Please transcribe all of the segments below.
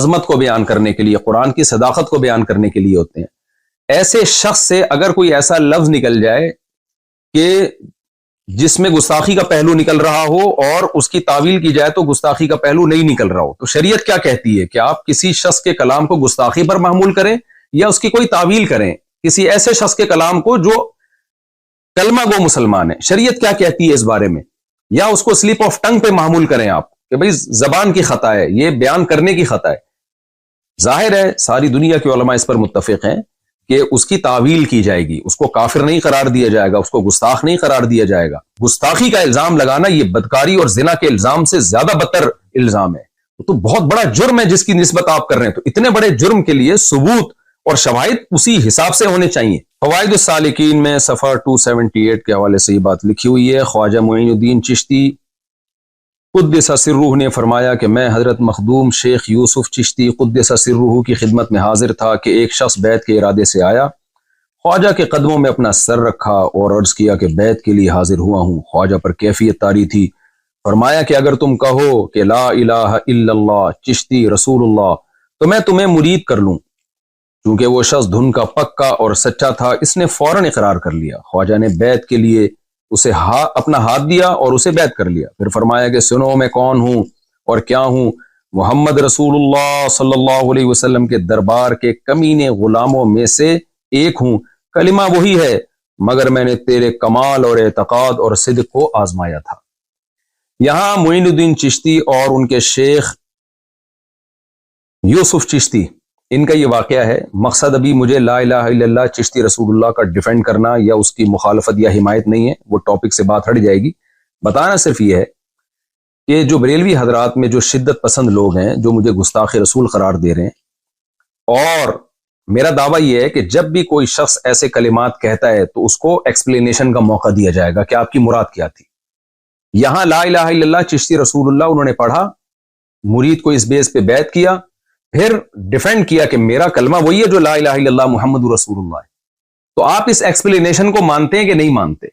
عظمت کو بیان کرنے کے لیے، قرآن کی صداقت کو بیان کرنے کے لیے ہوتے ہیں۔ ایسے شخص سے اگر کوئی ایسا لفظ نکل جائے کہ جس میں گستاخی کا پہلو نکل رہا ہو اور اس کی تعویل کی جائے تو گستاخی کا پہلو نہیں نکل رہا ہو، تو شریعت کیا کہتی ہے کہ آپ کسی شخص کے کلام کو گستاخی پر محمول کریں یا اس کی کوئی تعویل کریں، کسی ایسے شخص کے کلام کو جو کلمہ گو مسلمان ہے، شریعت کیا کہتی ہے اس بارے میں، یا اس کو سلپ آف ٹنگ پہ محمول کریں آپ کہ بھئی زبان کی خطا ہے، یہ بیان کرنے کی خطا ہے۔ ظاہر ہے ساری دنیا کے علماء اس پر متفق ہیں کہ اس کی تعویل کی جائے گی، اس کو کافر نہیں قرار دیا جائے گا، اس کو گستاخ نہیں قرار دیا جائے گا۔ گستاخی کا الزام لگانا یہ بدکاری اور زنا کے الزام سے زیادہ بدتر الزام ہے، تو بہت بڑا جرم ہے جس کی نسبت آپ کر رہے ہیں، تو اتنے بڑے جرم کے لیے ثبوت اور شواہد اسی حساب سے ہونے چاہیے۔ فوائد السالکین میں صفحہ 278 کے حوالے سے یہ بات لکھی ہوئی ہے۔ خواجہ معین الدین چشتی قدس سرہ نے فرمایا کہ میں حضرت مخدوم شیخ یوسف چشتی قدس سرہ کی خدمت میں حاضر تھا کہ ایک شخص بیعت کے ارادے سے آیا، خواجہ کے قدموں میں اپنا سر رکھا اور عرض کیا کہ بیعت کے لیے حاضر ہوا ہوں۔ خواجہ پر کیفیت طاری تھی، فرمایا کہ اگر تم کہو کہ لا الہ الا اللہ چشتی رسول اللہ تو میں تمہیں مرید کر لوں۔ چونکہ وہ شخص دھن کا پکا اور سچا تھا، اس نے فوراً اقرار کر لیا۔ خواجہ نے بیعت کے لیے اسے اپنا ہاتھ دیا اور اسے بیعت کر لیا، پھر فرمایا کہ سنو میں کون ہوں اور کیا ہوں، محمد رسول اللہ صلی اللہ علیہ وسلم کے دربار کے کمینے غلاموں میں سے ایک ہوں، کلمہ وہی ہے مگر میں نے تیرے کمال اور اعتقاد اور صدق کو آزمایا تھا۔ یہاں معین الدین چشتی اور ان کے شیخ یوسف چشتی ان کا یہ واقعہ ہے۔ مقصد ابھی مجھے لا الہ الا اللہ چشتی رسول اللہ کا ڈیفینڈ کرنا یا اس کی مخالفت یا حمایت نہیں ہے، وہ ٹاپک سے بات ہٹ جائے گی۔ بتانا صرف یہ ہے کہ جو بریلوی حضرات میں جو شدت پسند لوگ ہیں جو مجھے گستاخ رسول قرار دے رہے ہیں، اور میرا دعویٰ یہ ہے کہ جب بھی کوئی شخص ایسے کلمات کہتا ہے تو اس کو ایکسپلینیشن کا موقع دیا جائے گا کہ آپ کی مراد کیا تھی۔ یہاں لا الہ الا اللہ چشتی رسول اللہ انہوں نے پڑھا، مرید کو اس بیس پہ بیعت کیا، پھر ڈیفینڈ کیا کہ میرا کلمہ وہی ہے جو لا الہ الا اللہ محمد رسول اللہ ہے۔ تو آپ اس ایکسپلینیشن کو مانتے ہیں کہ نہیں مانتے؟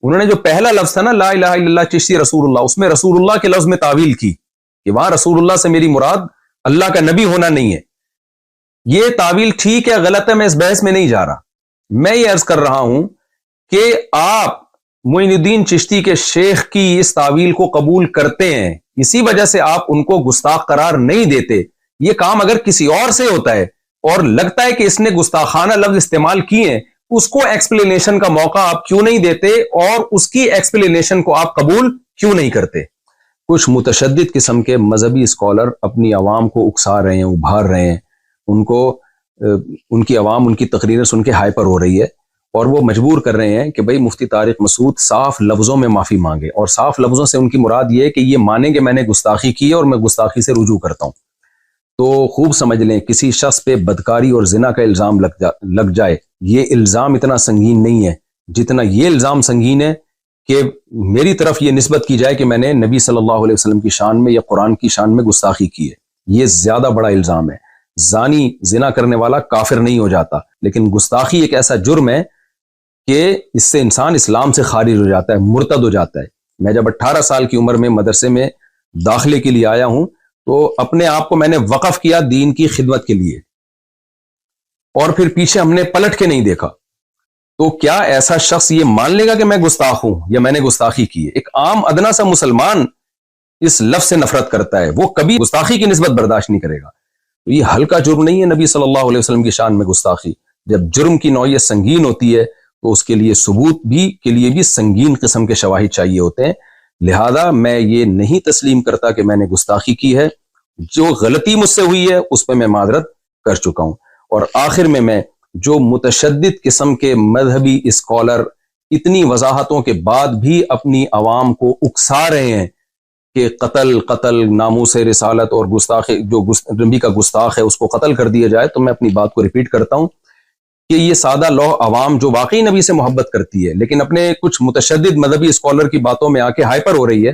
انہوں نے جو پہلا لفظ تھا نا لا الہ الا اللہ چشتی رسول اللہ، اس میں رسول اللہ کے لفظ میں تعویل کی کہ وہاں رسول اللہ سے میری مراد اللہ کا نبی ہونا نہیں ہے۔ یہ تعویل ٹھیک ہے غلط ہے، میں اس بحث میں نہیں جا رہا، میں یہ عرض کر رہا ہوں کہ آپ معین الدین چشتی کے شیخ کی اس تعویل کو قبول کرتے ہیں، اسی وجہ سے آپ ان کو گستاخ قرار نہیں دیتے۔ یہ کام اگر کسی اور سے ہوتا ہے اور لگتا ہے کہ اس نے گستاخانہ لفظ استعمال کیے ہیں، اس کو ایکسپلینیشن کا موقع آپ کیوں نہیں دیتے اور اس کی ایکسپلینیشن کو آپ قبول کیوں نہیں کرتے؟ کچھ متشدد قسم کے مذہبی اسکالر اپنی عوام کو اکسا رہے ہیں، ابھار رہے ہیں، ان کی عوام ان کی تقریریں سن کے ہائپر ہو رہی ہے اور وہ مجبور کر رہے ہیں کہ بھئی مفتی طارق مسعود صاف لفظوں میں معافی مانگے، اور صاف لفظوں سے ان کی مراد یہ ہے کہ یہ مانیں کہ میں نے گستاخی کی ہے اور میں گستاخی سے رجوع کرتا ہوں۔ تو خوب سمجھ لیں کسی شخص پہ بدکاری اور زنا کا الزام لگ جائے، یہ الزام اتنا سنگین نہیں ہے جتنا یہ الزام سنگین ہے کہ میری طرف یہ نسبت کی جائے کہ میں نے نبی صلی اللہ علیہ وسلم کی شان میں یا قرآن کی شان میں گستاخی کی ہے۔ یہ زیادہ بڑا الزام ہے۔ زانی زنا کرنے والا کافر نہیں ہو جاتا، لیکن گستاخی ایک ایسا جرم ہے کہ اس سے انسان اسلام سے خارج ہو جاتا ہے، مرتد ہو جاتا ہے۔ میں جب 18 سال کی عمر میں مدرسے میں داخلے کے لیے آیا ہوں تو اپنے آپ کو میں نے وقف کیا دین کی خدمت کے لیے، اور پھر پیچھے ہم نے پلٹ کے نہیں دیکھا۔ تو کیا ایسا شخص یہ مان لے گا کہ میں گستاخ ہوں یا میں نے گستاخی کی ہے؟ ایک عام ادنا سا مسلمان اس لفظ سے نفرت کرتا ہے، وہ کبھی گستاخی کی نسبت برداشت نہیں کرے گا۔ تو یہ ہلکا جرم نہیں ہے نبی صلی اللہ علیہ وسلم کی شان میں گستاخی۔ جب جرم کی نوعیت سنگین ہوتی ہے تو اس کے لیے ثبوت کے لیے بھی سنگین قسم کے شواہد چاہیے ہوتے ہیں۔ لہذا میں یہ نہیں تسلیم کرتا کہ میں نے گستاخی کی ہے، جو غلطی مجھ سے ہوئی ہے اس پہ میں معذرت کر چکا ہوں۔ اور آخر میں جو متشدد قسم کے مذہبی اسکالر اتنی وضاحتوں کے بعد بھی اپنی عوام کو اکسا رہے ہیں کہ قتل ناموس رسالت اور گستاخ جو نبی کا گستاخ ہے اس کو قتل کر دیا جائے، تو میں اپنی بات کو ریپیٹ کرتا ہوں کہ یہ سادہ لوح عوام جو واقعی نبی سے محبت کرتی ہے لیکن اپنے کچھ متشدد مذہبی اسکالر کی باتوں میں آ کے ہائپر ہو رہی ہے،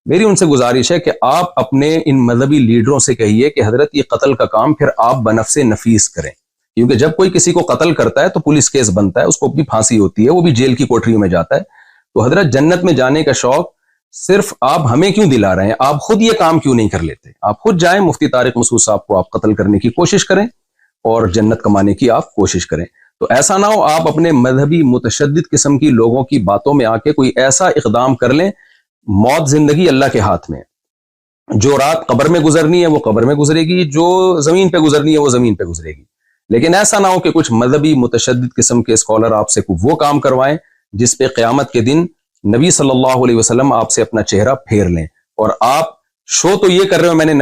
میری ان سے گزارش ہے کہ آپ اپنے ان مذہبی لیڈروں سے کہیے کہ حضرت یہ قتل کا کام پھر آپ بنفس نفیس کریں، کیونکہ جب کوئی کسی کو قتل کرتا ہے تو پولیس کیس بنتا ہے، اس کو بھی پھانسی ہوتی ہے، وہ بھی جیل کی کوٹریوں میں جاتا ہے۔ تو حضرت جنت میں جانے کا شوق صرف آپ ہمیں کیوں دلا رہے ہیں؟ آپ خود یہ کام کیوں نہیں کر لیتے؟ آپ خود جائیں، مفتی طارق مسعود صاحب کو آپ قتل کرنے کی کوشش کریں اور جنت کمانے کی آپ کوشش کریں۔ تو ایسا نہ ہو آپ اپنے مذہبی متشدد قسم کی لوگوں کی باتوں میں آ کے کوئی ایسا اقدام کر لیں۔ موت زندگی اللہ کے ہاتھ میں، جو رات قبر میں گزرنی ہے وہ قبر میں گزرے گی، جو زمین پہ گزرنی ہے وہ زمین پہ گزرے گی۔ لیکن ایسا نہ ہو کہ کچھ مذہبی متشدد قسم کے اسکالر آپ سے وہ کام کروائیں جس پہ قیامت کے دن نبی صلی اللہ علیہ وسلم آپ سے اپنا چہرہ پھیر لیں۔ اور آپ شو تو یہ کر رہے ہو، میں نے